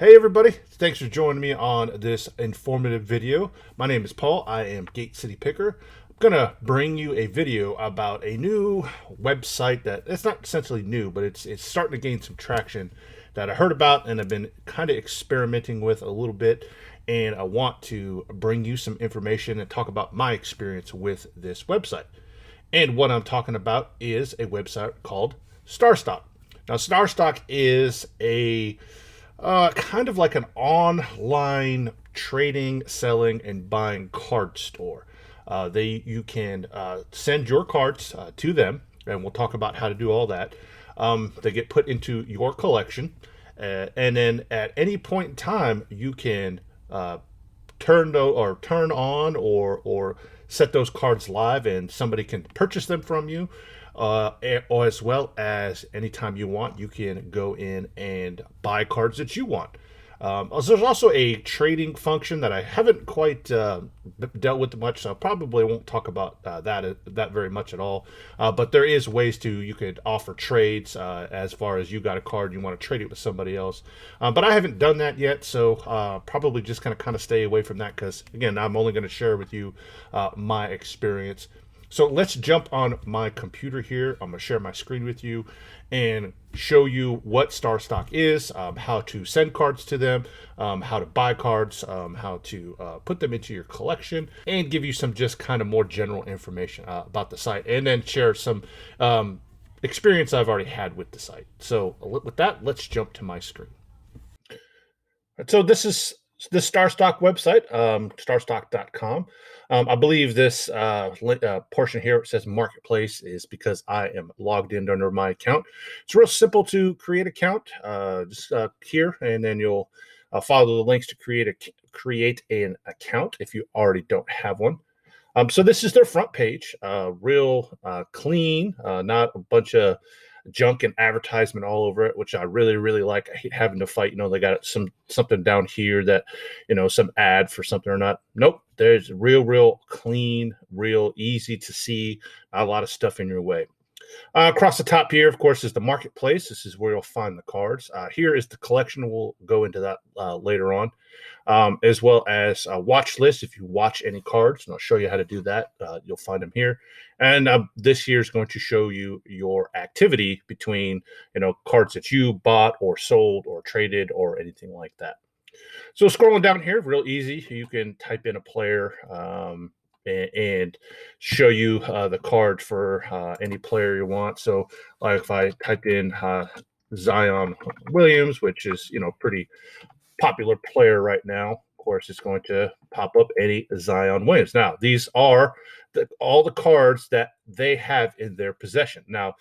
Hey everybody, thanks for joining me on this informative video. My name is Paul. I am Gate City Picker. I'm gonna bring you a video about a new website that it's not essentially new, but it's starting to gain some traction that I heard about and have been kind of experimenting with a little bit. And I want to bring you some information and talk about my experience with this website. And what I'm talking about is a website called Starstock. Now, Starstock is a kind of like an online trading, selling, and buying card store. You can send your cards to them, and we'll talk about how to do all that. They get put into your collection, and then at any point in time, you can turn on or set those cards live, and somebody can purchase them from you. Or as well as anytime you want, you can go in and buy cards that you want. There's also a trading function that I haven't quite dealt with much, so I probably won't talk about that very much at all. But there is ways you could offer trades as far as you got a card, you want to trade it with somebody else. But I haven't done that yet, so probably just kind of stay away from that because, again, I'm only going to share with you my experience. So let's jump on my computer here. I'm going to share my screen with you and show you what Starstock is, how to send cards to them, how to buy cards, how to put them into your collection, and give you some just kind of more general information about the site, and then share some experience I've already had with the site. So with that, let's jump to my screen. So this is the Starstock website, starstock.com. I believe this portion here, it says marketplace, is because I am logged in under my account. It's real simple to create an account. Just here, and then you'll follow the links to create an account if you already don't have one. So this is their front page, real clean, not a bunch of junk and advertisement all over it, which I really, really like. I hate having to fight. They got something down here that, some ad for something or not. Nope. There's real clean, real easy to see. Not a lot of stuff in your way. Across the top here, of course, is the marketplace. This is where you'll find the cards. Here is the collection. We'll go into that later on, as well as a watch list. If you watch any cards, and I'll show you how to do that, you'll find them here. And this here is going to show you your activity between, cards that you bought or sold or traded or anything like that. So scrolling down here, real easy. You can type in a player and show you the card for any player you want. So like if I typed in Zion Williams, which is, pretty popular player right now, of course, it's going to pop up any Zion Williams. Now, these are all the cards that they have in their possession. Now,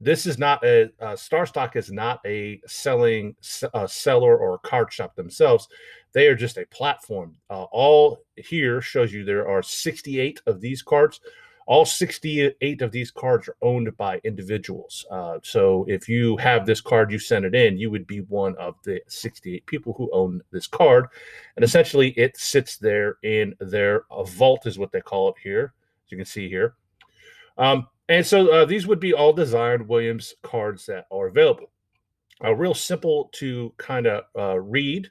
this is not Starstock is not a seller or a card shop themselves. They are just a platform. All here shows you there are 68 of these cards. All 68 of these cards are owned by individuals. So if you have this card, you send it in, you would be one of the 68 people who own this card. And essentially it sits there in their vault is what they call it here, as you can see here. And so these would be all the Zion Williams cards that are available. Real simple to kind of read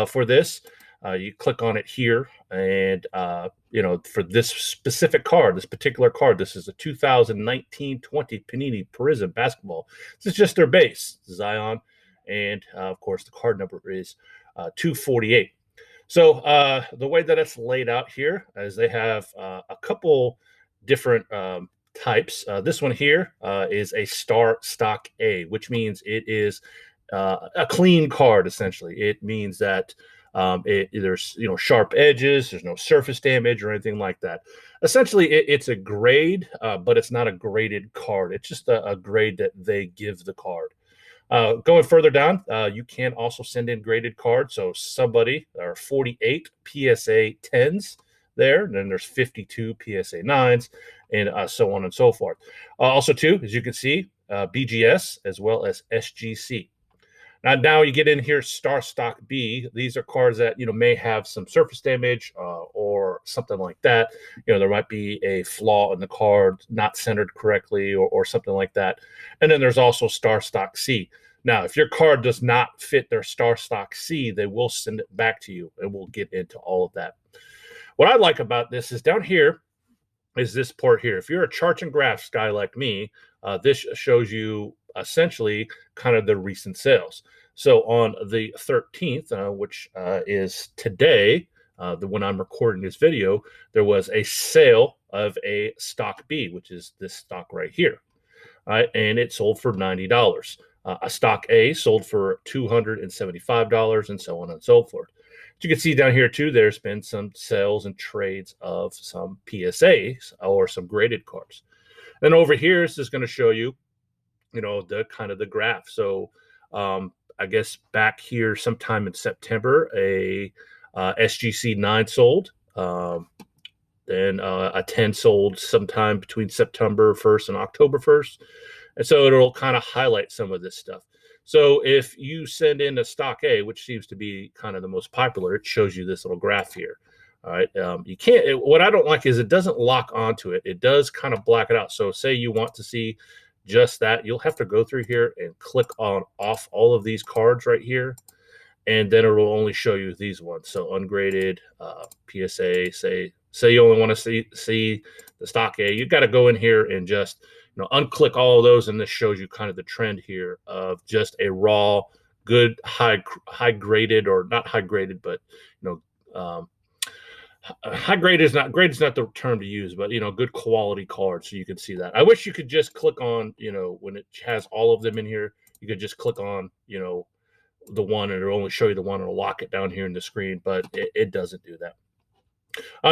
for this. You click on it here, and for this specific card, this particular card, this is a 2019-20 Panini Prizm basketball. This is just their base, Zion, and of course the card number is 248. So the way that it's laid out here is they have a couple different types. This one here is a Starstock A, which means it is a clean card. Essentially, it means that there's sharp edges, there's no surface damage or anything like that. Essentially, it's a grade, but it's not a graded card. It's just a grade that they give the card. Going further down, you can also send in graded cards. So somebody, there are 48 PSA 10s there, and then there's 52 PSA 9s, and so on and so forth. Also, too, as you can see, BGS as well as SGC. Now you get in here, Starstock B. These are cards that may have some surface damage or something like that. There might be a flaw in the card, not centered correctly, or something like that. And then there's also Starstock C. Now, if your card does not fit their Starstock C, they will send it back to you, and we'll get into all of that. What I like about this is down here is this port here. If you're a charts and graphs guy like me, this shows you essentially kind of the recent sales. So on the 13th, which is today, when I'm recording this video, there was a sale of a stock B, which is this stock right here. And it sold for $90. A stock A sold for $275, and so on and so forth. As you can see down here too, there's been some sales and trades of some PSAs or some graded cards. And over here is just going to show you, the kind of the graph. So I guess back here sometime in September, a SGC 9 sold. Then a 10 sold sometime between September 1st and October 1st. And so it'll kind of highlight some of this stuff. So if you send in a stock A, which seems to be kind of the most popular, it shows you this little graph here. All right. You can't, what I don't like is it doesn't lock onto it. It does kind of black it out. So say you want to see just that, you'll have to go through here and click on off all of these cards right here. And then it will only show you these ones. So ungraded, PSA, say you only want to see the stock A, you got to go in here and just unclick all of those, and this shows you kind of the trend here of just a raw, good high graded, or not high graded, but high grade is not the term to use, but good quality cards. So you can see that. I wish you could just click on when it has all of them in here, you could just click on the one, and it'll only show you the one, and it'll lock it down here in the screen, but it doesn't do that.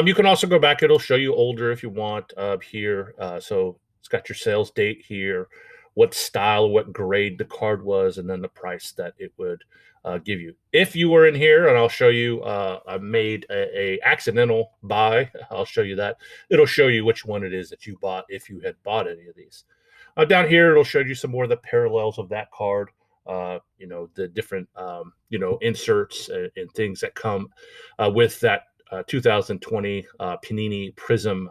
You can also go back. It'll show you older if you want here. So it's got your sales date here, what style, what grade the card was, and then the price that it would give you. If you were in here, and I'll show you, I made a accidental buy. I'll show you that. It'll show you which one it is that you bought if you had bought any of these. Down here, it'll show you some more of the parallels of that card. The different, inserts and things that come with that 2020 Panini Prism,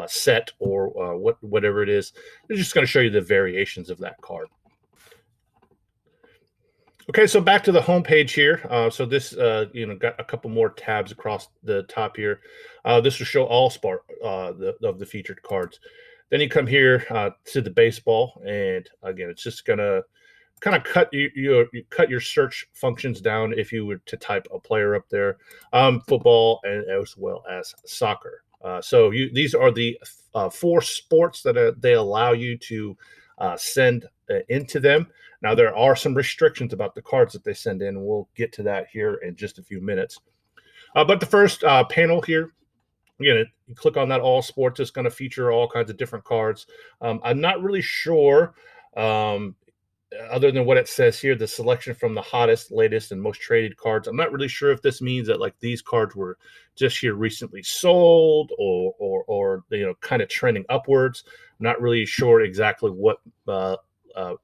set, or whatever it is. It's just going to show you the variations of that card. Okay, so back to the home page here. So this, got a couple more tabs across the top here. This will show all of the featured cards. Then you come here to the baseball, and again, it's just gonna kind of cut your search functions down if you were to type a player up there, football, and as well as soccer. So these are the 4 sports that they allow you to send into them. Now, there are some restrictions about the cards that they send in. We'll get to that here in just a few minutes. But the first panel here, again, you click on that all sports. It's going to feature all kinds of different cards. I'm not really sure, other than what it says here, the selection from the hottest, latest, and most traded cards. I'm not really sure if this means that like these cards were just here recently sold, or kind of trending upwards. I'm not really sure exactly what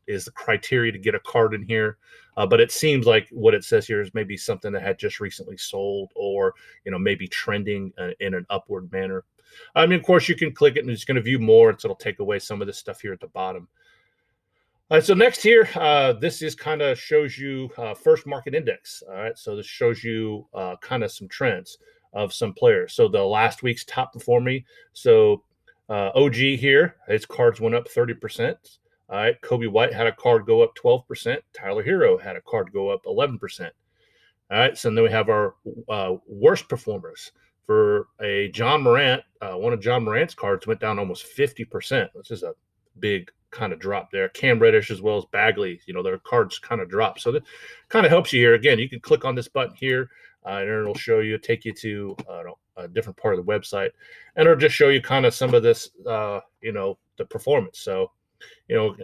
is the criteria to get a card in here, but it seems like what it says here is maybe something that had just recently sold, or maybe trending in an upward manner. I mean, of course, you can click it and it's going to view more, and so it'll take away some of the stuff here at the bottom. So next here, this is kind of shows you first market index. All right, so this shows you kind of some trends of some players. So the last week's top performing. So OG here, his cards went up 30%. All right, Kobe White had a card go up 12%. Tyler Hero had a card go up 11%. All right, so then we have our worst performers. For a John Morant, one of John Morant's cards went down almost 50%, which is a big kind of drop there. Cam Reddish as well as Bagley, their cards kind of drop. So that kind of helps you here. Again, you can click on this button here, and it'll show you, take you to a different part of the website, and it'll just show you kind of some of this, the performance. So,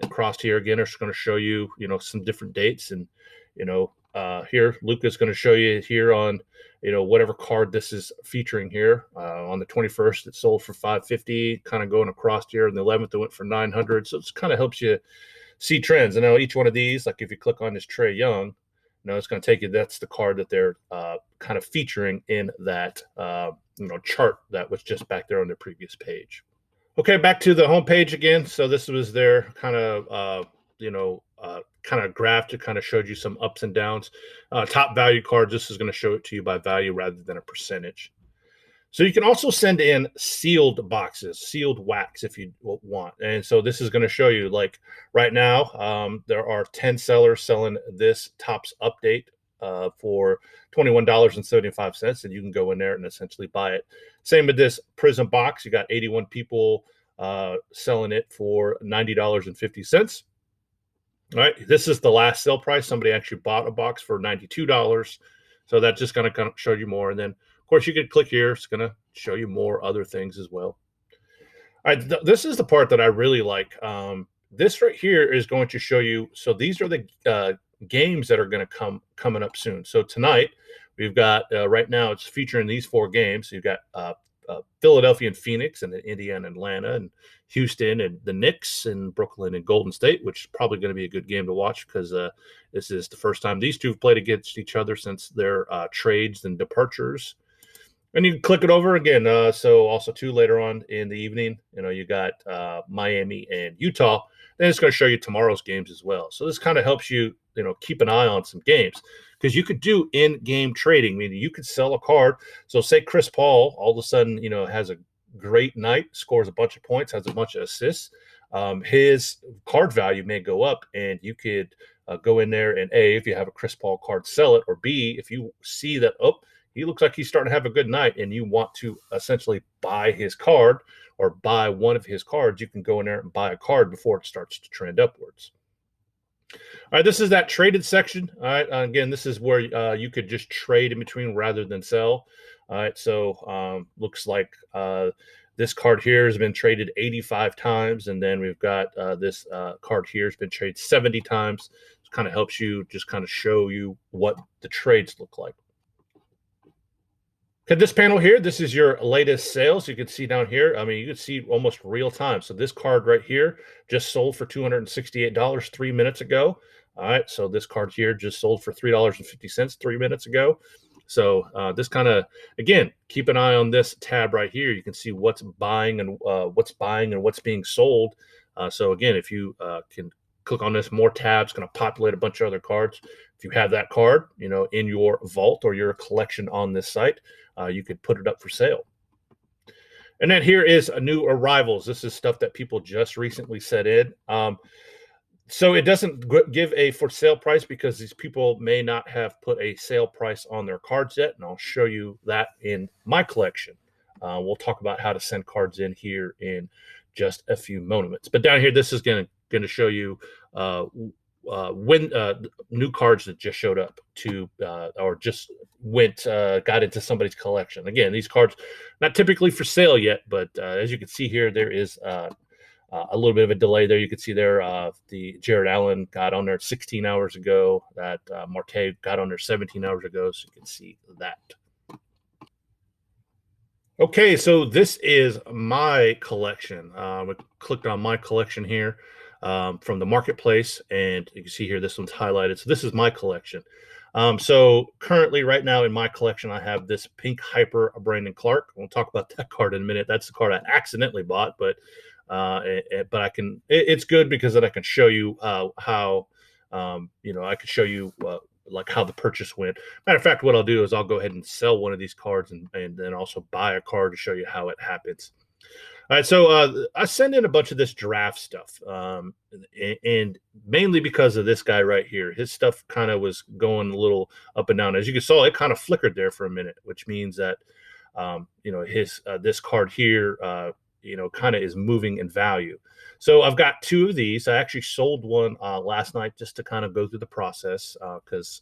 across here again, it's going to show you, some different dates, and here Luca's going to show you here on whatever card this is featuring here. On the 21st, it sold for $550, kind of going across here. On the 11th, it went for $900. So it kind of helps you see trends. And now each one of these, like if you click on this Trae Young, it's going to take you, that's the card that they're kind of featuring in that chart that was just back there on the previous page. Okay, back to the home page again. So this was their kind of kind of graph to kind of showed you some ups and downs. Top value cards, this is going to show it to you by value rather than a percentage. So you can also send in sealed boxes, sealed wax if you want. And so this is going to show you, like right now, there are 10 sellers selling this Topps update for $21.75, and you can go in there and essentially buy it. Same with this Prism box. You got 81 people selling it for $90.50. All right, this is the last sale price. Somebody actually bought a box for $92. So that's just going to kind of show you more. And then, of course, you can click here. It's going to show you more other things as well. All right, this is the part that I really like. This right here is going to show you. So these are the games that are going to coming up soon. So tonight we've got right now it's featuring these 4 games. So you've got Philadelphia and Phoenix, and then Indiana and Atlanta, and Houston and the Knicks, and Brooklyn and Golden State, which is probably going to be a good game to watch because this is the first time these two have played against each other since their trades and departures. And you can click it over again. So also too later on in the evening, you got Miami and Utah. Then it's going to show you tomorrow's games as well. So this kind of helps you, keep an eye on some games, because you could do in-game trading. Meaning you could sell a card. So say Chris Paul all of a sudden, has a great night, scores a bunch of points, has a bunch of assists. His card value may go up, and you could go in there and A, if you have a Chris Paul card, sell it, or B, if you see that, he looks like he's starting to have a good night, and you want to essentially buy his card or buy one of his cards, you can go in there and buy a card before it starts to trend upwards. All right, this is that traded section. All right, again, this is where you could just trade in between rather than sell. All right, so looks like this card here has been traded 85 times, and then we've got this card here has been traded 70 times. It kind of helps you just kind of show you what the trades look like. Okay, this panel here, this is your latest sales. You can see down here, you can see almost real time. So this card right here just sold for $268 3 minutes ago. All right, so this card here just sold for $3.50 3 minutes ago. So this kind of, again, keep an eye on this tab right here. You can see what's buying and what's being sold. So again, if you can click on this, more tabs, going to populate a bunch of other cards. If you have that card, in your vault or your collection on this site, you could put it up for sale. And then here is a new arrivals. This is stuff that people just recently set in. So it doesn't give a for sale price because these people may not have put a sale price on their cards yet. And I'll show you that in my collection. We'll talk about how to send cards in here in just a few moments. But down here, this is going to show you when new cards that just showed up to or just got into somebody's collection. Again, these cards not typically for sale yet, but as you can see here, there is a little bit of a delay there. You can see there the Jared Allen got on there 16 hours ago. That Marte got on there 17 hours ago, so you can see that. Okay, so this is my collection. I clicked on my collection here from the marketplace, and you can see here this one's highlighted. So this is my collection. So currently, right now in my collection, I have this pink hyper Brandon Clark. We'll talk about that card in a minute. That's the card I accidentally bought, but I can. It's good because then I can show you how I could show you like how the purchase went. Matter of fact, what I'll do is I'll go ahead and sell one of these cards and then also buy a card to show you how it happens. All right, so I send in a bunch of this draft stuff, and mainly because of this guy right here. His stuff kind of was going a little up and down. As you can saw, it kind of flickered there for a minute, which means that his this card here kind of is moving in value. So I've got two of these. I actually sold one last night just to kind of go through the process because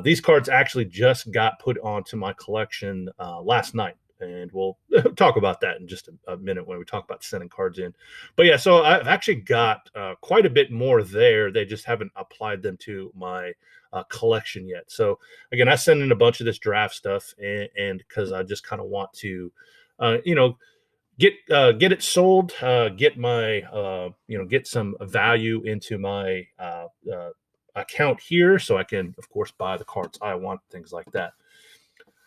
these cards actually just got put onto my collection last night. And we'll talk about that in just a minute when we talk about sending cards in. But yeah, so I've actually got quite a bit more there. They just haven't applied them to my collection yet. So again, I send in a bunch of this draft stuff, and because I just kind of want to, get it sold, get my get some value into my account here, so I can of course buy the cards I want, things like that.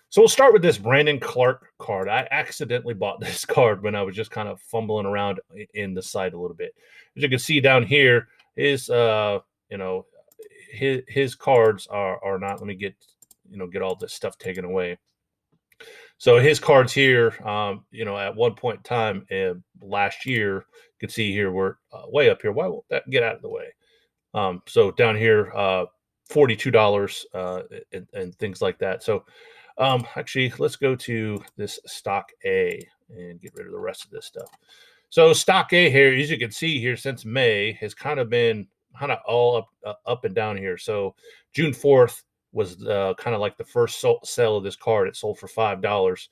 So we'll start with this Brandon Clark card. I accidentally bought this card when I was just kind of fumbling around in the site a little bit. As you can see down here, his you know his cards are not. Let me get all this stuff taken away. So his cards here, at one point in time last year, you can see here we're way up here. Why won't that get out of the way? So down here, $42 and things like that. So actually, let's go to this stock A and get rid of the rest of this stuff. So stock A here, as you can see here, since May has kind of been kind of all up and down here. So June 4th was kind of like the first sale of this card. It sold for $5.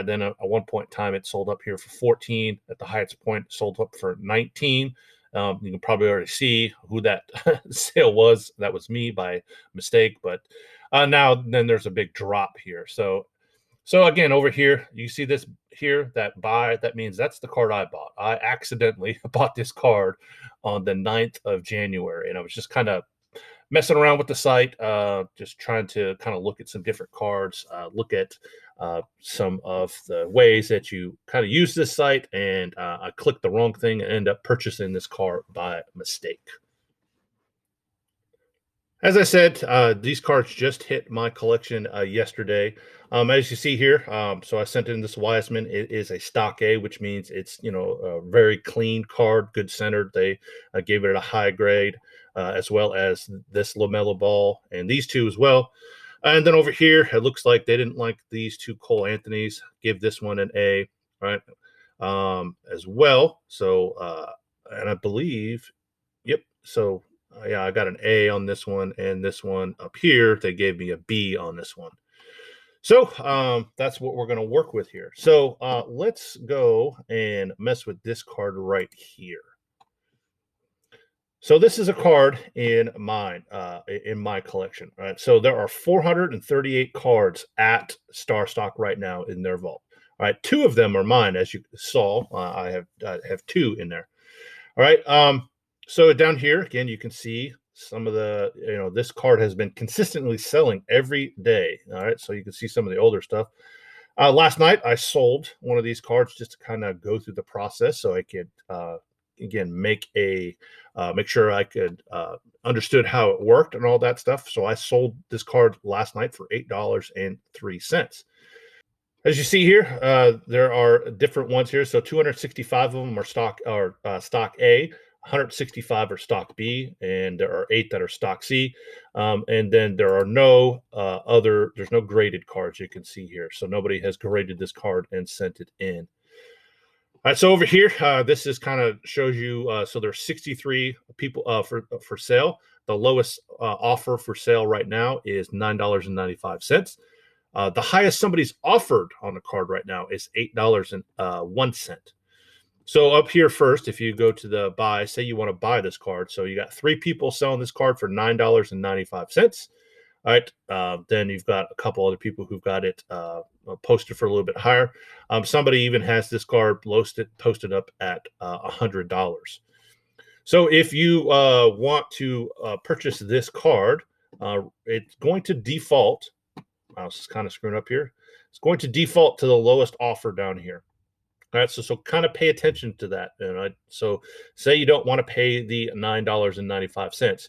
Then at one point in time, it sold up here for 14. At the highest point, it sold up for 19. You can probably already see who that sale was. That was me by mistake. But now then there's a big drop here. So again, over here, you see this here, that buy, that means that's the card I bought. I accidentally bought this card on the 9th of January, and I was just kind of messing around with the site, just trying to kind of look at some different cards, look at some of the ways that you kind of use this site, and I clicked the wrong thing and ended up purchasing this card by mistake. As I said, these cards just hit my collection yesterday. As you see here, so I sent in this Wiseman. It is a stock A, which means it's a very clean card, good centered. They gave it a high grade, as well as this LaMelo Ball and these two as well. And then over here, it looks like they didn't like these two Cole Anthony's. Give this one an A, right? As well. So, and I believe, yep. So yeah, I got an A on this one, and this one up here, they gave me a B on this one. So that's what we're going to work with here. So let's go and mess with this card right here. So this is a card in my collection, right? So there are 438 cards at Starstock right now in their vault. All right, two of them are mine, as you saw. I have two in there. All right. So down here again, you can see some of the, this card has been consistently selling every day. All right. So you can see some of the older stuff. Last night I sold one of these cards just to kind of go through the process, so I could again make sure I could understood how it worked and all that stuff. So I sold this card last night for $8.03. As you see here, there are different ones here. So 265 of them are stock A, 165 are stock B, and there are 8 that are stock C. And then there are there's no graded cards you can see here. So nobody has graded this card and sent it in. All right, so over here, this is kind of shows you. So there's 63 people for sale. The lowest offer for sale right now is $9.95. The highest somebody's offered on the card right now is $8.01. So up here first, if you go to the buy, say you want to buy this card. So you got 3 people selling this card for $9.95. All right. Then you've got a couple other people who've got it posted for a little bit higher. Somebody even has this card posted up at $100. So if you want to purchase this card, it's going to default. Mouse is kind of screwing up here. It's going to default to the lowest offer down here. All right, so kind of pay attention to that. So say you don't want to pay the $9.95.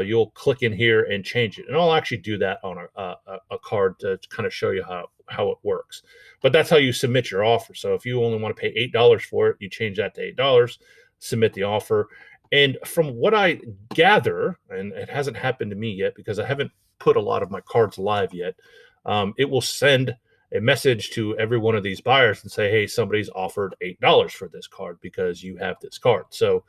You'll click in here and change it, and I'll actually do that on a card to kind of show you how it works. But that's how you submit your offer. So if you only want to pay $8 for it, you change that to $8, submit the offer. And from what I gather, and it hasn't happened to me yet because I haven't put a lot of my cards live yet, it will send a message to every one of these buyers and say, hey, somebody's offered $8 for this card because you have this card. So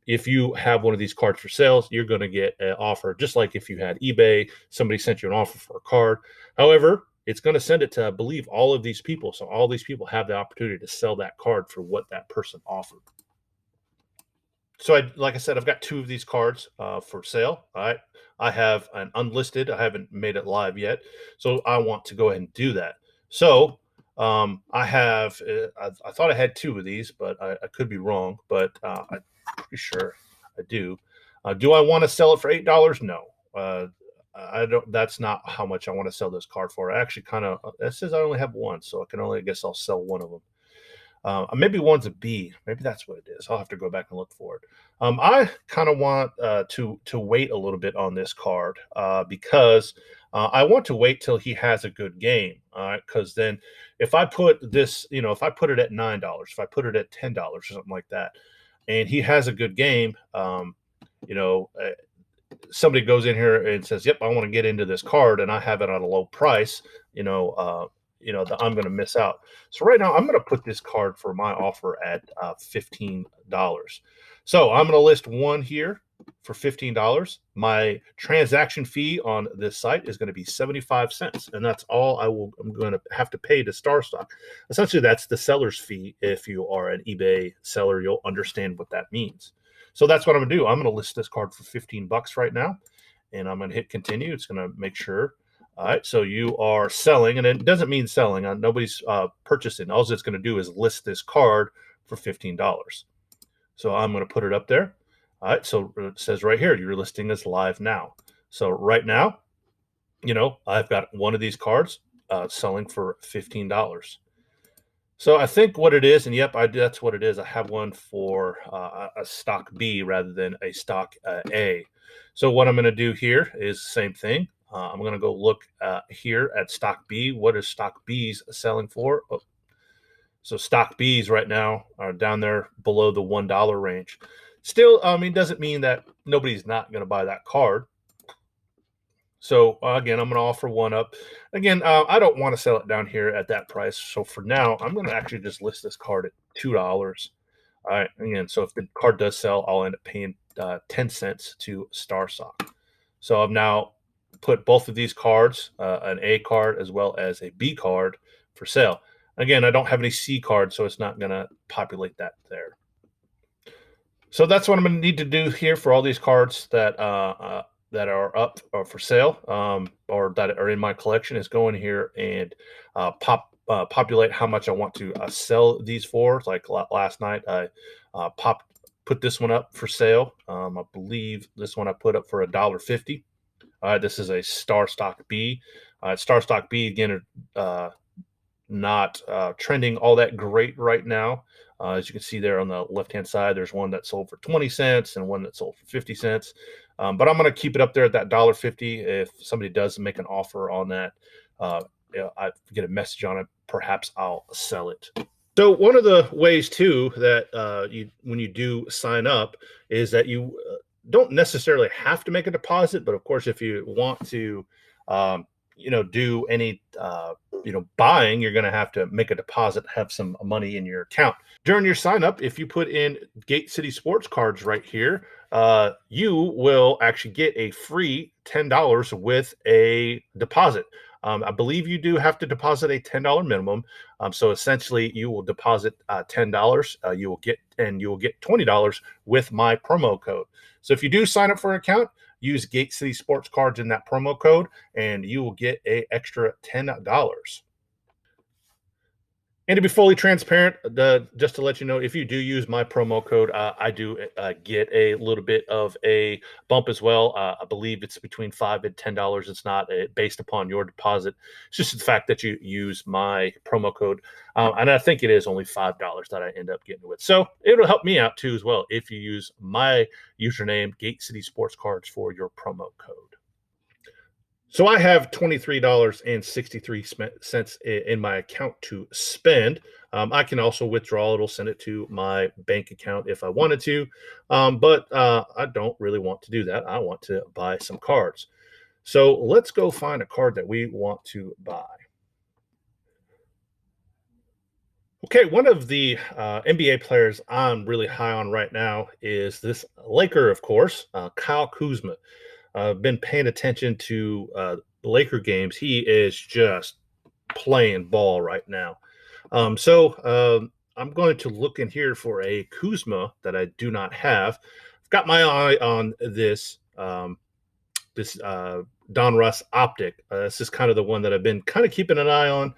if you have one of these cards for sales, you're going to get an offer, just like if you had eBay, somebody sent you an offer for a card. However, it's going to send it to, I believe, all of these people. So all these people have the opportunity to sell that card for what that person offered. So like I said, I've got 2 of these cards for sale. All right. I have an unlisted. I haven't made it live yet. So I want to go ahead and do that. So I have, I thought I had 2 of these, but I could be wrong, but I'm pretty sure I do. Do I want to sell it for $8? No. I don't, that's not how much I want to sell this card for. I actually it says I only have 1, so I guess I'll sell 1 of them. Maybe one's a B. Maybe that's what it is. I'll have to go back and look for it. I kind of want to wait a little bit on this card because I want to wait till he has a good game. All right, because then if I put this, if I put it at $9, if I put it at $10 or something like that, and he has a good game, you know, uh, somebody goes in here and says, "Yep, I want to get into this card," and I have it on a low price, that I'm going to miss out. So right now, I'm going to put this card for my offer at $15. So I'm going to list one here for $15. My transaction fee on this site is going to be 75 cents, and that's all I'm going to have to pay to Starstock. Essentially, that's the seller's fee. If you are an eBay seller, you'll understand what that means. So that's what I'm gonna do. I'm gonna list this card for 15 bucks right now, and I'm gonna hit continue. It's gonna make sure. All right, so you are selling, and it doesn't mean selling. Nobody's purchasing. All it's gonna do is list this card for $15. So I'm gonna put it up there. All right, so it says right here, your listing is live now. So right now, I've got one of these cards selling for $15. So I think what it is, and yep, that's what it is. I have one for a stock B rather than a stock A. So what I'm going to do here is the same thing. I'm going to go look here at stock B. What is stock B's selling for? Oh, so stock B's right now are down there below the $1 range. Still, doesn't mean that nobody's not going to buy that card. So again, I'm going to offer one up. Again, I don't want to sell it down here at that price. So for now, I'm going to actually just list this card at $2. All right. Again, so if the card does sell, I'll end up paying 10 cents to Starstock. So I've now put both of these cards, an A card as well as a B card, for sale. Again, I don't have any C cards, so it's not going to populate that there. So that's what I'm going to need to do here for all these cards that are up or for sale, or that are in my collection, is go in here and populate how much I want to sell these for. Like last night, I put this one up for sale. I believe this one I put up for $1.50. This is a Starstock B. Starstock B again are not trending all that great right now. As you can see there on the left-hand side, there's one that sold for 20 cents and one that sold for 50 cents. But I'm going to keep it up there at that $1.50. If somebody does make an offer on that, I get a message on it, perhaps I'll sell it. So one of the ways too that when you do sign up is that you don't necessarily have to make a deposit, but of course, if you want to, do any buying, you're going to have to make a deposit, have some money in your account. During your sign up, if you put in Gate City Sports Cards right here, you will actually get a free $10 with a deposit. I believe you do have to deposit a $10 minimum. So essentially, you will deposit $10. You will get $20 with my promo code. So if you do sign up for an account, use Gate City Sports Cards in that promo code, and you will get an extra $10. And to be fully transparent, just to let you know, if you do use my promo code, I do get a little bit of a bump as well. I believe it's between $5 and $10. It's not based upon your deposit. It's just the fact that you use my promo code. And I think it is only $5 that I end up getting with. So it'll help me out too as well if you use my username, Gate City Sports Cards, for your promo code. So I have $23.63 in my account to spend. I can also withdraw. It'll send it to my bank account if I wanted to, but I don't really want to do that. I want to buy some cards. So let's go find a card that we want to buy. Okay, one of the NBA players I'm really high on right now is this Laker, of course, Kyle Kuzma. Been paying attention to Laker games. He is just playing ball right now. So I'm going to look in here for a Kuzma that I do not have. I've got my eye on this Don Russ Optic. This is kind of the one that I've been kind of keeping an eye on.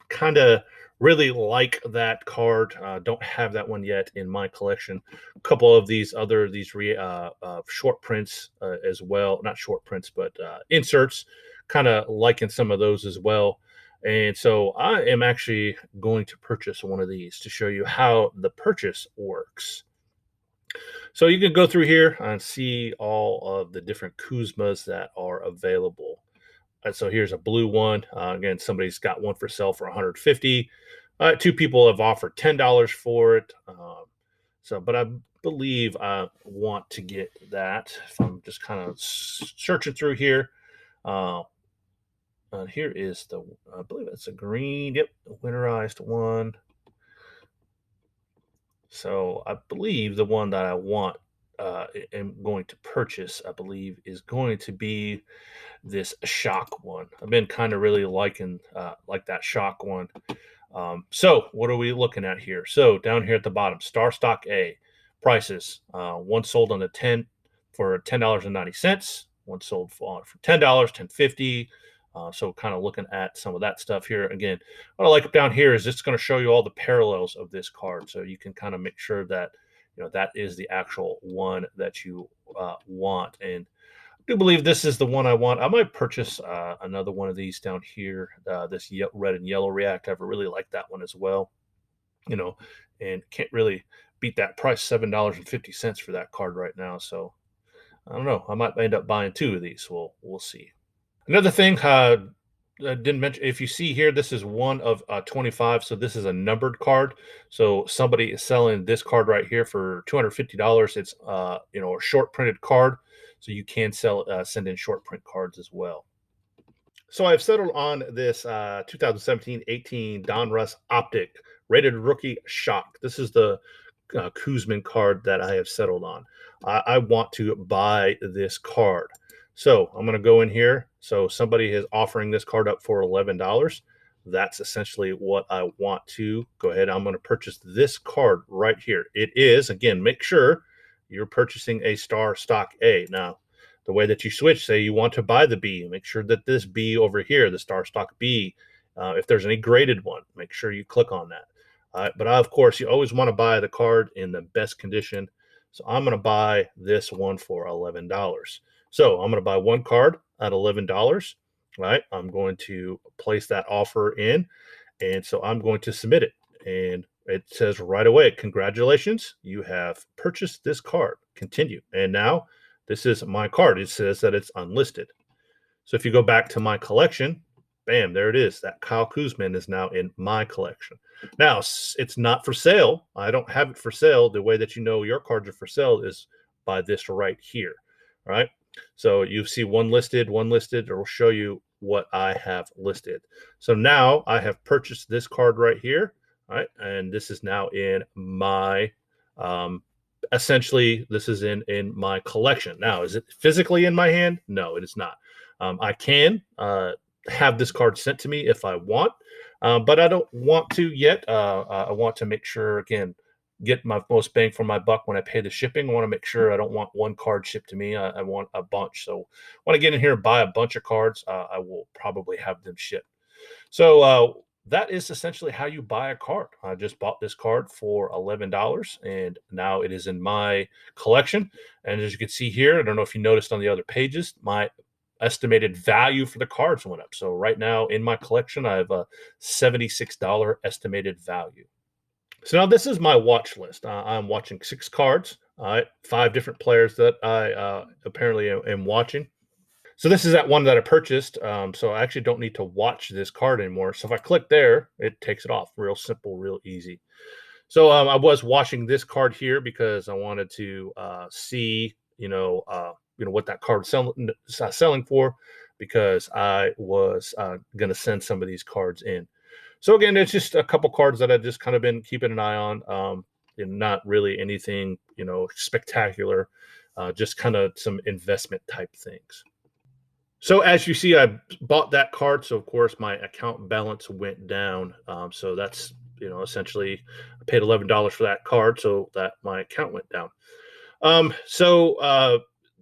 Kind of really like that card. Don't have that one yet in my collection. A couple of these short prints as well. Not short prints, but inserts. Kind of liking some of those as well. And so I am actually going to purchase one of these to show you how the purchase works. So you can go through here and see all of the different Kuzmas that are available. And so here's a blue one. Again, somebody's got one for sale for 150. Two people have offered $10 for it. But I believe I want to get that. If I'm just kind of searching through here, uh, here is the. I believe it's a green. Yep, winterized one. So I believe the one that I want, am going to purchase, I believe, is going to be this shock one. I've been kind of really liking like that shock one. So what are we looking at here? So down here at the bottom, Starstock A prices. One sold on the 10 for $10.90. One sold for $10, 10.50. So kind of looking at some of that stuff here. Again, what I like down here is it's going to show you all the parallels of this card, so you can kind of make sure that that is the actual one that you want. And I do believe this is the one I want. I might purchase another one of these down here. This red and yellow react. I really like that one as well. You know, and can't really beat that price, $7.50 for that card right now. So I don't know. I might end up buying two of these. We'll see. Another thing I didn't mention, if you see here, this is one of 25. So this is a numbered card. So somebody is selling this card right here for $250. It's a short printed card. So you can send in short print cards as well. So I've settled on this 2017-18 Don Russ Optic rated rookie shock. This is the Kuzman card that I have settled on. I want to buy this card. So I'm going to go in here. So somebody is offering this card up for $11. That's essentially what I want to go ahead. I'm going to purchase this card right here. It is, again, make sure you're purchasing a Starstock A. Now, the way that you switch, say you want to buy the B, make sure that this B over here, the Starstock B, if there's any graded one, make sure you click on that. But of course, you always want to buy the card in the best condition. So I'm going to buy this one for $11. So I'm going to buy one card at $11. Right. I'm going to place that offer in. And so I'm going to submit it. And it says right away, congratulations, you have purchased this card. Continue. And now this is my card. It says that it's unlisted. So if you go back to my collection, bam, there it is. That Kyle Kuzman is now in my collection. Now, it's not for sale. I don't have it for sale. The way that you know your cards are for sale is by this right here. All right. So you see one listed, or will show you what I have listed. So now I have purchased this card right here. All right. And this is now in my essentially this is in my collection. Now, is it physically in my hand? No, it is not. I can have this card sent to me if I want, but I don't want to yet. I want to make sure, again, get my most bang for my buck when I pay the shipping. I want to make sure I don't want one card shipped to me. I want a bunch. So when I get in here and buy a bunch of cards, I will probably have them shipped. So that is essentially how you buy a card. I just bought this card for $11, and now it is in my collection. And as you can see here, I don't know if you noticed on the other pages, my estimated value for the cards went up. So right now in my collection, I have a $76 estimated value. So now this is my watch list. I'm watching 6 cards, 5 different players that I apparently am watching. So this is that one that I purchased. So I actually don't need to watch this card anymore. So if I click there, it takes it off. Real simple, real easy. So I was watching this card here because I wanted to see, what that card selling for, because I was going to send some of these cards in. So again, it's just a couple cards that I've just kind of been keeping an eye on. And not really anything, spectacular. Just kind of some investment type things. So as you see, I bought that card. So of course my account balance went down. So that's, essentially I paid $11 for that card, so that my account went down.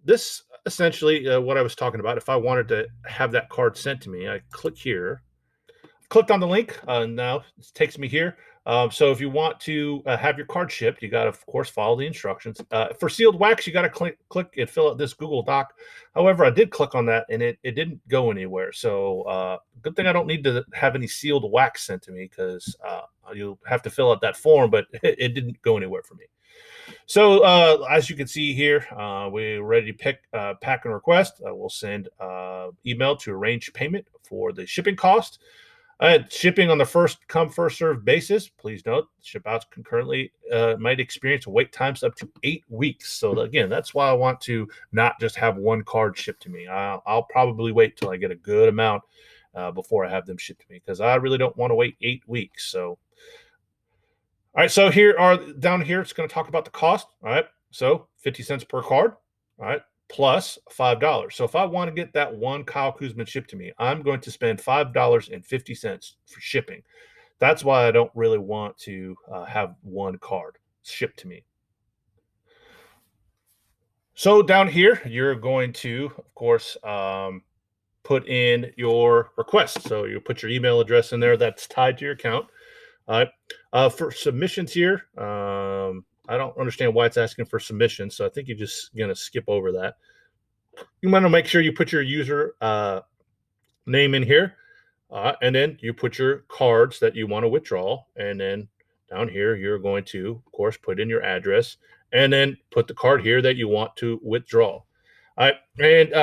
This essentially what I was talking about. If I wanted to have that card sent to me, I click here. clicked on the link. Now it takes me here. So if you want to have your card shipped, you got to, of course, follow the instructions. For sealed wax, you got to click and fill out this Google Doc. However, I did click on that and it didn't go anywhere. So good thing I don't need to have any sealed wax sent to me, because you'll have to fill out that form, but it didn't go anywhere for me. So as you can see here, we're ready to pack and request. We'll send email to arrange payment for the shipping cost. Shipping on the first come, first served basis. Please note, ship outs concurrently might experience wait times up to 8 weeks. So again, that's why I want to not just have one card shipped to me. I'll probably wait till I get a good amount before I have them shipped to me, because I really don't want to wait 8 weeks. So, all right. So down here, it's going to talk about the cost. All right. So 50 cents per card. All right. Plus $5. So if I want to get that one Kyle Kuzman shipped to me, I'm going to spend $5.50 for shipping. That's why I don't really want to have one card shipped to me. So down here, you're going to, of course, put in your request. So you put your email address in there that's tied to your account. All right. For submissions here, I don't understand why it's asking for submissions, so I think you're just going to skip over that. You want to make sure you put your user name in here, and then you put your cards that you want to withdraw, and then down here you're going to, of course, put in your address, and then put the card here that you want to withdraw. All right, and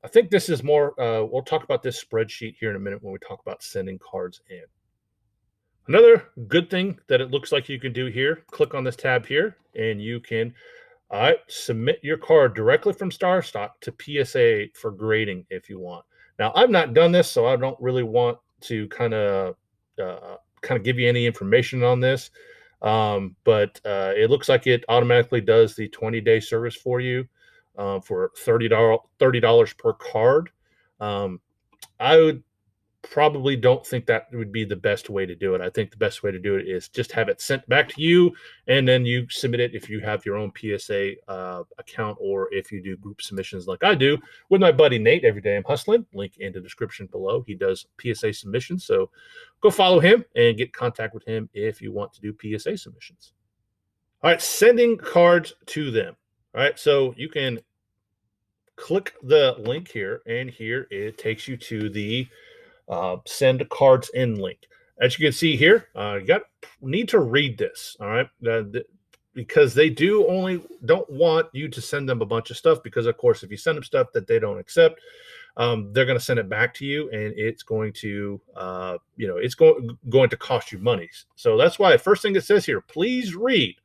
I think this is more, we'll talk about this spreadsheet here in a minute when we talk about sending cards in. Another good thing that it looks like you can do here, click on this tab here, and you can submit your card directly from Starstock to PSA for grading if you want. Now, I've not done this, so I don't really want to kind of give you any information on this. But it looks like it automatically does the 20-day service for you for $30 per card. I would probably don't think that would be the best way to do it. I think the best way to do it is just have it sent back to you, and then you submit it if you have your own PSA account, or if you do group submissions like I do with my buddy Nate every day. I'm hustling. Link in the description below. He does PSA submissions, so go follow him and get in contact with him if you want to do PSA submissions. All right, sending cards to them. All right, so you can click the link here, and here it takes you to the send cards in link. As you can see here, you need to read this, all right? Because they don't want you to send them a bunch of stuff, because of course, if you send them stuff that they don't accept, they're going to send it back to you, and it's going to, it's going to cost you money. So that's why the first thing it says here, please read,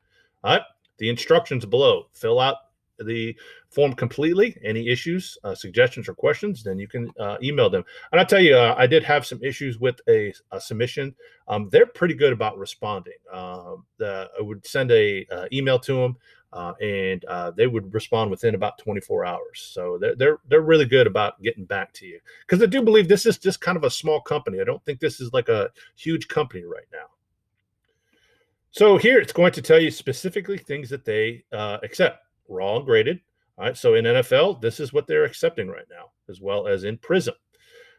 all right, the instructions below. Fill out the form completely. Any issues, suggestions, or questions, then you can email them. And I'll tell you, I did have some issues with a submission. They're pretty good about responding. I would send a email to them, and they would respond within about 24 hours. So they're really good about getting back to you, because I do believe this is just kind of a small company. I don't think this is like a huge company right now. So here it's going to tell you specifically things that they accept. Raw and graded. All right. So in NFL, this is what they're accepting right now, as well as in Prism.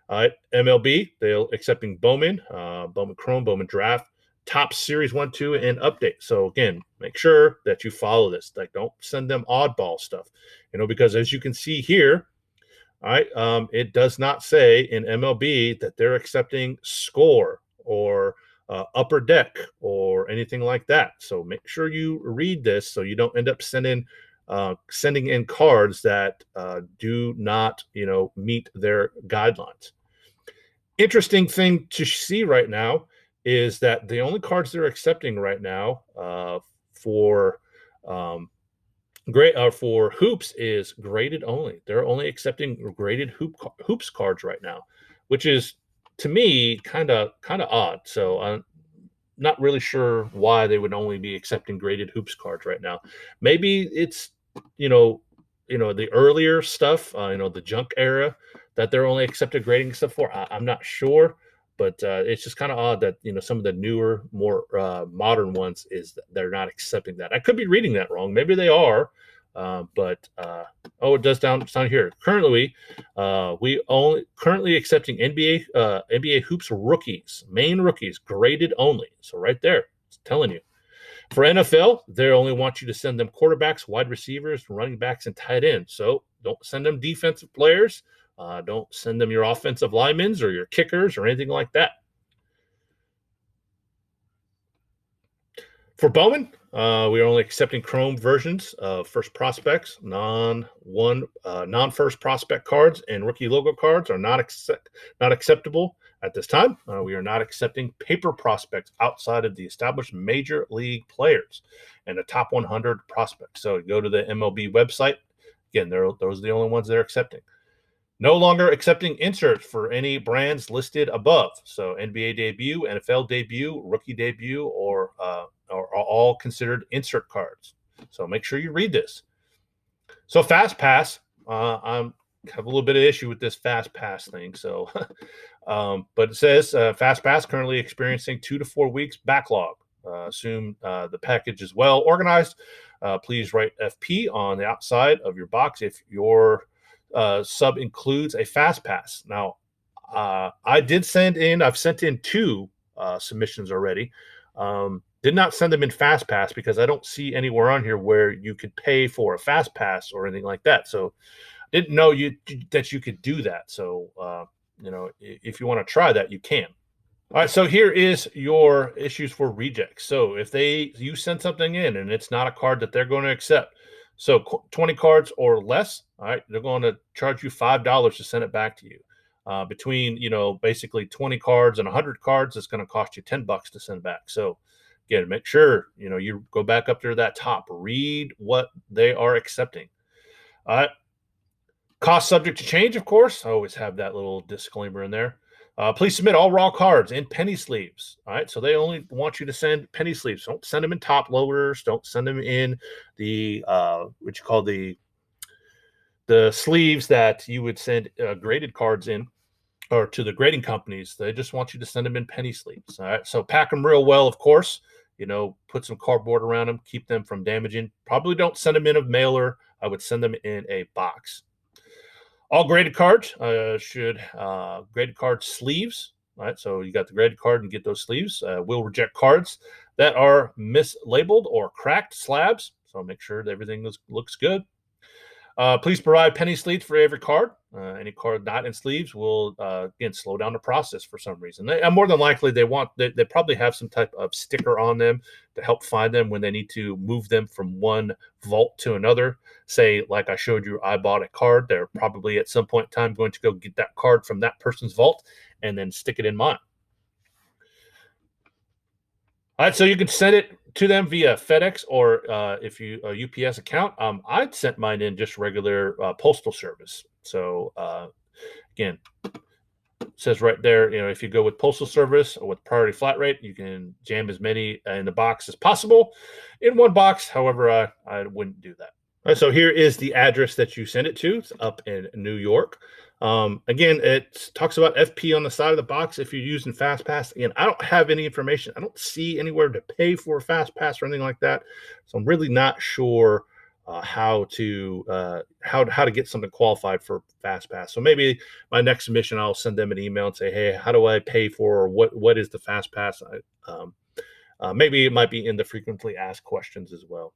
All right. MLB, they're accepting Bowman, Bowman Chrome, Bowman Draft, Top Series 1, 2, and Update. So again, make sure that you follow this. Like, don't send them oddball stuff, because as you can see here, all right, it does not say in MLB that they're accepting Score or Upper Deck or anything like that. So make sure you read this so you don't end up sending in cards that do not, meet their guidelines. Interesting thing to see right now is that the only cards they're accepting right now for hoops is graded only. They're only accepting graded hoops cards right now, which is, to me, kind of odd. So I'm not really sure why they would only be accepting graded hoops cards right now. Maybe it's the earlier stuff, the junk era, that they're only accepted grading stuff for. I'm not sure, but it's just kind of odd that some of the newer, more modern ones is that they're not accepting that. I could be reading that wrong. Maybe they are, It does down here. Currently, we only currently accepting NBA hoops rookies, main rookies, graded only. So right there, it's telling you. For NFL, they only want you to send them quarterbacks, wide receivers, running backs, and tight ends. So don't send them defensive players. Don't send them your offensive linemen or your kickers or anything like that. For Bowman, we are only accepting Chrome versions of first prospects, non-first prospect cards, and rookie logo cards are not acceptable at this time. We are not accepting paper prospects outside of the established major league players and the top 100 prospects. So go to the MLB website. Again, those are the only ones they're accepting. No longer accepting inserts for any brands listed above. So NBA debut, NFL debut, rookie debut, or are all considered insert cards. So make sure you read this. So Fast Pass, I have a little bit of issue with this Fast Pass thing. So, but it says Fast Pass currently experiencing 2 to 4 weeks backlog. Assume the package is well organized. Please write FP on the outside of your box if your sub includes a Fast Pass. Now, I've sent in 2 submissions already. Did not send them in Fast Pass because I don't see anywhere on here where you could pay for a Fast Pass or anything like that. So didn't know that you could do that. So, if you want to try that, you can. All right, so here is your issues for rejects. So if you send something in and it's not a card that they're going to accept, so 20 cards or less, all right, they're going to charge you $5 to send it back to you. Between, basically 20 cards and 100 cards, it's going to cost you $10 to send back. So again, make sure, you go back up to that top, read what they are accepting. All right. Cost subject to change, of course. I always have that little disclaimer in there. Please submit all raw cards in penny sleeves. All right, so they only want you to send penny sleeves. Don't send them in top loaders. Don't send them in the what you call the sleeves that you would send graded cards in, or to the grading companies. They just want you to send them in penny sleeves. All right, so pack them real well, of course. Put some cardboard around them, keep them from damaging. Probably don't send them in a mailer. I would send them in a box. All graded cards graded card sleeves. All right, so you got the graded card and get those sleeves. We'll reject cards that are mislabeled or cracked slabs. So make sure that everything looks good. Please provide penny sleeves for every card. Any card not in sleeves will, again, slow down the process for some reason. More than likely, they probably have some type of sticker on them to help find them when they need to move them from one vault to another. Say, like I showed you, I bought a card. They're probably at some point in time going to go get that card from that person's vault and then stick it in mine. All right, so you can send it to them via FedEx or if you a UPS account. I'd sent mine in just regular postal service. So again, it says right there, if you go with postal service or with priority flat rate, you can jam as many in the box as possible in one box. However, I wouldn't do that. All right, so here is the address that you send it to. It's up in New York. Again, it talks about FP on the side of the box if you're using Fast Pass. Again, I don't have any information. I don't see anywhere to pay for a Fast Pass or anything like that. So I'm really not sure how to get something qualified for Fast Pass. So maybe my next submission, I'll send them an email and say, hey, how do I pay for, or what is the Fast Pass? Maybe it might be in the frequently asked questions as well.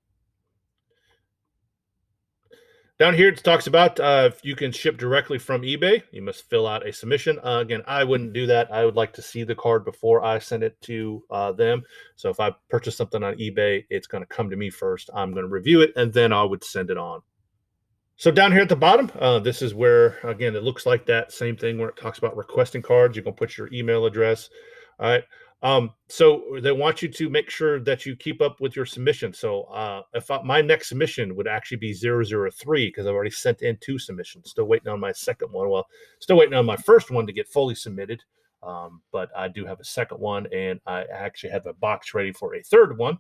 Down here, it talks about if you can ship directly from eBay, you must fill out a submission. Again, I wouldn't do that. I would like to see the card before I send it to them. So if I purchase something on eBay, it's going to come to me first. I'm going to review it, and then I would send it on. So down here at the bottom, this is where, again, it looks like that same thing where it talks about requesting cards. You can put your email address. All right. So they want you to make sure that you keep up with your submission. So my next submission would actually be 003 because I've already sent in 2 submissions. Still waiting on my second one. Well, still waiting on my first one to get fully submitted. But I do have a second one, and I actually have a box ready for a third one.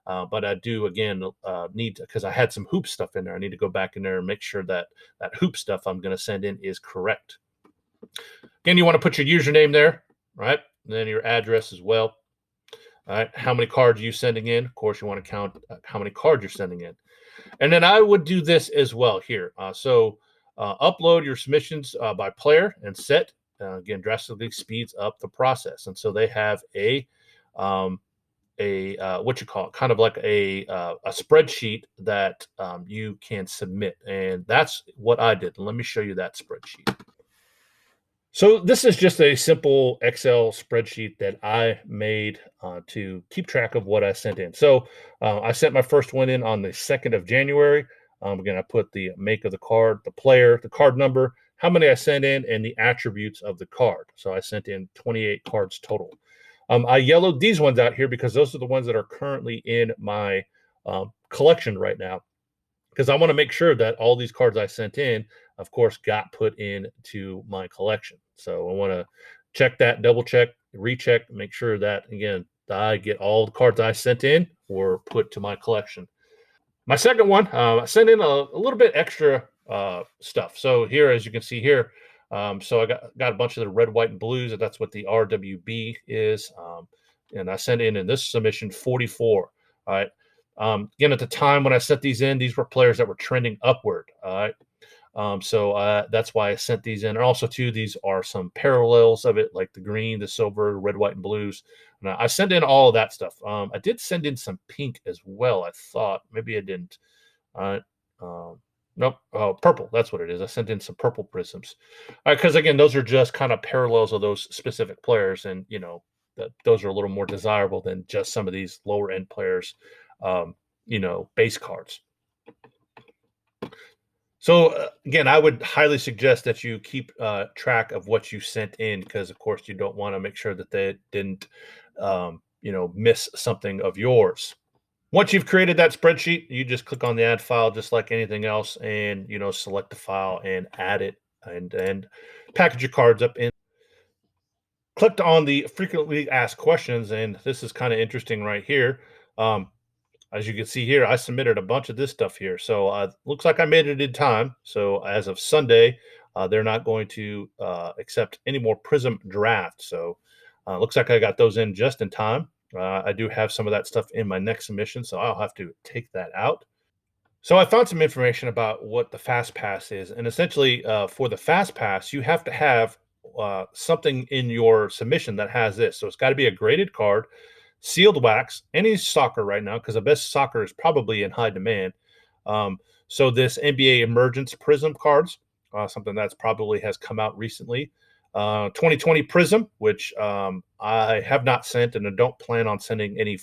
But I do, again, need to, because I had some hoop stuff in there. I need to go back in there and make sure that that hoop stuff I'm going to send in is correct. Again, you want to put your username there, right? And then your address as well. All right. How many cards are you sending in? Of course, you want to count how many cards you're sending in. And then I would do this as well here. Upload your submissions by player and set. Again, drastically speeds up the process. And so they have um, what you call it, kind of like a spreadsheet that you can submit, and that's what I did. Let me show you that spreadsheet. So this is just a simple Excel spreadsheet that I made to keep track of what I sent in. So I sent my first one in on the 2nd of January. Again, I put the make of the card, the player, the card number, how many I sent in, and the attributes of the card. So I sent in 28 cards total. I yellowed these ones out here because those are the ones that are currently in my collection right now, because I want to make sure that all these cards I sent in, of course, got put into my collection. So I want to check that, double check, recheck, make sure that, again, I get all the cards I sent in were put to my collection. My second one, I sent in a little bit extra stuff. So here, as you can see here, so I got a bunch of the red, white, and blues, and that's what the RWB is. And I sent in this submission 44. All right. Again, at the time when I sent these in, these were players that were trending upward. All right. So that's why I sent these in. And also, too, these are some parallels of it, like the green, the silver, red, white, and blues. And I sent in all of that stuff. I did send in some pink as well. I thought maybe I didn't. Uh, nope. Oh, purple. That's what it is. I sent in some purple prisms. Because, again, those are just kind of parallels of those specific players. And, those are a little more desirable than just some of these lower end players, base cards. So again, I would highly suggest that you keep track of what you sent in, because, of course, you don't want to make sure that they didn't, miss something of yours. Once you've created that spreadsheet, you just click on the add file, just like anything else, and select the file and add it, and package your cards up in. Clicked on the frequently asked questions, and this is kind of interesting right here. As you can see here, I submitted a bunch of this stuff here. So looks like I made it in time. So as of Sunday, they're not going to accept any more Prism draft. So looks like I got those in just in time. I do have some of that stuff in my next submission, so I'll have to take that out. So I found some information about what the Fast Pass is. And essentially, for the Fast Pass, you have to have something in your submission that has this. So it's got to be a graded card, sealed wax, any soccer right now, because the best soccer is probably in high demand. So this NBA Emergence Prism cards, something that's probably has come out recently. 2020 Prism, which I have not sent, and I don't plan on sending any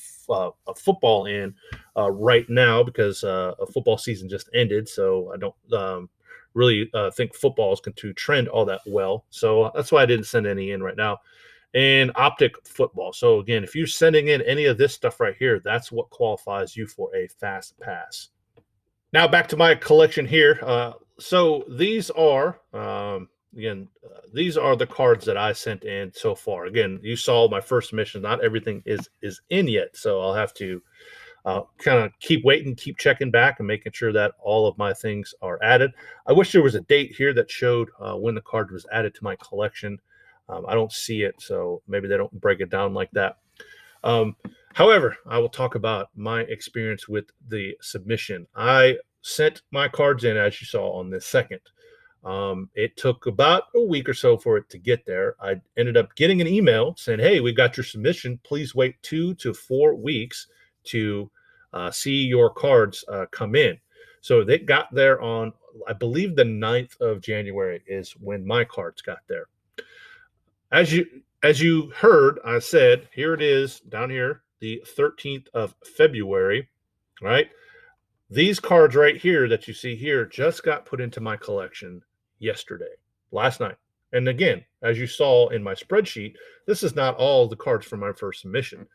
football in right now, because a football season just ended. So I don't really think football is going to trend all that well. So that's why I didn't send any in right now. And optic football. So again, if you're sending in any of this stuff right here, that's what qualifies you for a Fast Pass. Now back to my collection here. So these are these are the cards that I sent in so far. Again, you saw my first mission. Not everything is in yet, so I'll have to kind of keep waiting, keep checking back, and making sure that all of my things are added. I wish there was a date here that showed when the card was added to my collection. I don't see it, so maybe they don't break it down like that. However, I will talk about my experience with the submission. I sent my cards in, as you saw, on the 2nd. It took about a week or so for it to get there. I ended up getting an email saying, "Hey, we got your submission. Please wait 2 to 4 weeks to see your cards come in." So they got there on, I believe, the 9th of January is when my cards got there. As you heard, I said, here it is down here, the 13th of February, right? These cards right here that you see here just got put into my collection yesterday, last night. And again, as you saw in my spreadsheet, this is not all the cards from my first submission.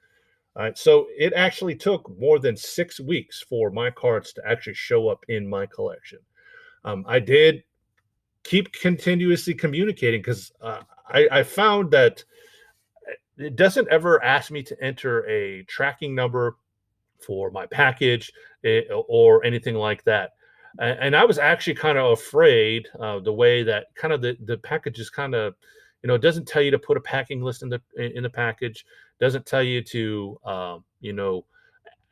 All right, so it actually took more than 6 weeks for my cards to actually show up in my collection. I did keep continuously communicating, because I found that it doesn't ever ask me to enter a tracking number for my package or anything like that. And I was actually kind of afraid the way that kind of the package is kind of, it doesn't tell you to put a packing list in the package, doesn't tell you to,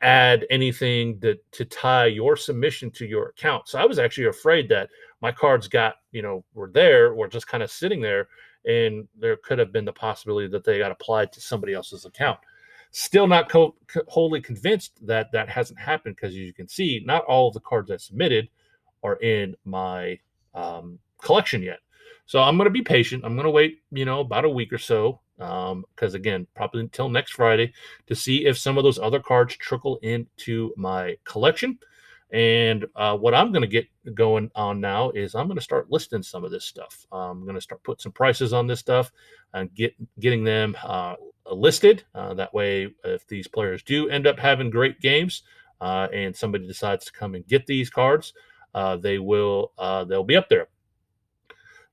add anything that to tie your submission to your account. So I was actually afraid that my cards were there or just kind of sitting there, and there could have been the possibility that they got applied to somebody else's account. Still not wholly convinced that that hasn't happened, because as you can see, not all of the cards I submitted are in my collection yet. So I'm going to be patient. I'm going to wait, about a week or so, because again, probably until next Friday, to see if some of those other cards trickle into my collection. And what I'm going to get going on now is I'm going to start listing some of this stuff. I'm going to start putting some prices on this stuff and getting them listed. That way, if these players do end up having great games and somebody decides to come and get these cards, they'll be up there.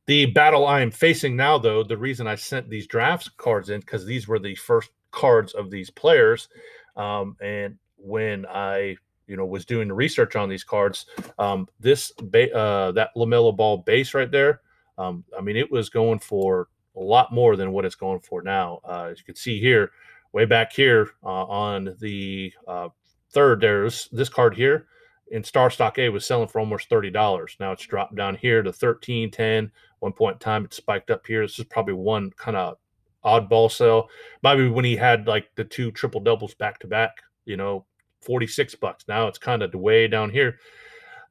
The battle I am facing now, though, the reason I sent these drafts cards in, because these were the first cards of these players, and when I was doing the research on these cards, that LaMelo Ball base right there, it was going for a lot more than what it's going for now. As you can see here, way back here on the third, there's this card here in Starstock A was selling for almost $30. Now it's dropped down here to 13, 10. One point in time, it spiked up here. This is probably one kind of oddball sell. Maybe when he had like the two triple doubles back to back, $46. Now it's kind of way down here.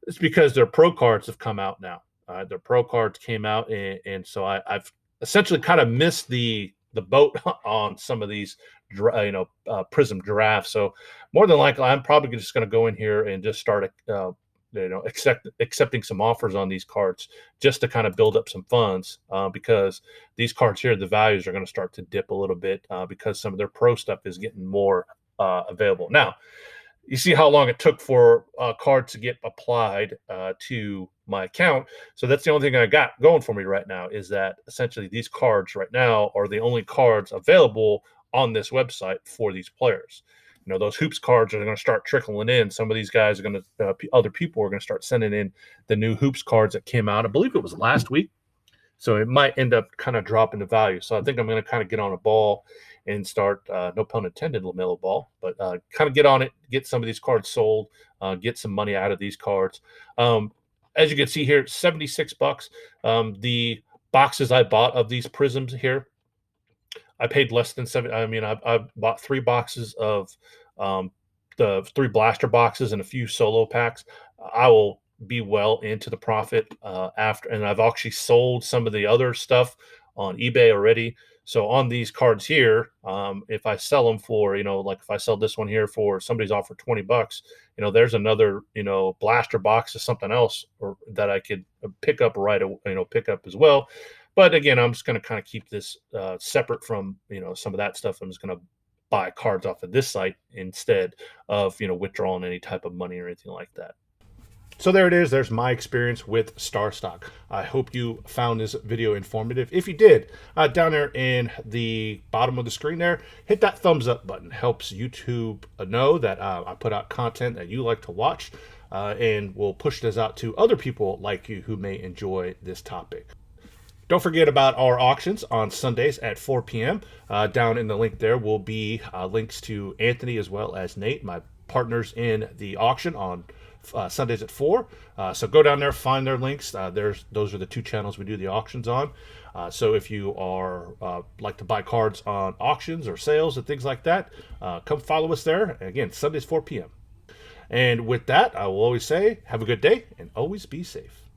It's because their pro cards have come out now. Their pro cards came out, and so I've essentially kind of missed the boat on some of these Prism drafts. So more than likely, I'm probably just going to go in here and just start accepting some offers on these cards, just to kind of build up some funds, because these cards here, the values are going to start to dip a little bit, because some of their pro stuff is getting more available. Now, you see how long it took for a card to get applied to my account. So that's the only thing I got going for me right now, is that essentially these cards right now are the only cards available on this website for these players. Those hoops cards are going to start trickling in. Some of these guys are going to, other people are going to start sending in the new hoops cards that came out. I believe it was last week. So it might end up kind of dropping the value. So I think I'm going to kind of get on a ball and start, no pun intended, LaMelo Ball, but kind of get on it, get some of these cards sold, get some money out of these cards. As you can see here, $76. The boxes I bought of these prisms here, I paid less than $7. I bought 3 boxes of the 3 blaster boxes and a few solo packs. I will be well into the profit after, and I've actually sold some of the other stuff on eBay already. So on these cards here, if I sell them for, like if I sell this one here for, somebody's offered $20, there's another, blaster box or something else that I could pick up pick up as well. But again, I'm just going to kind of keep this separate from, some of that stuff. I'm just going to buy cards off of this site instead of, withdrawing any type of money or anything like that. So there it is. There's my experience with Starstock. I hope you found this video informative. If you did, down there in the bottom of the screen there, hit that thumbs up button. Helps YouTube know that I put out content that you like to watch, and we'll push this out to other people like you who may enjoy this topic. Don't forget about our auctions on Sundays at 4 p.m. Down in the link there will be links to Anthony as well as Nate, my partners in the auction on Sundays at 4. So go down there, find their links. Those are the 2 channels we do the auctions on. So if you are like to buy cards on auctions or sales and things like that, come follow us there. Again, Sundays 4 p.m. And with that, I will always say, have a good day and always be safe.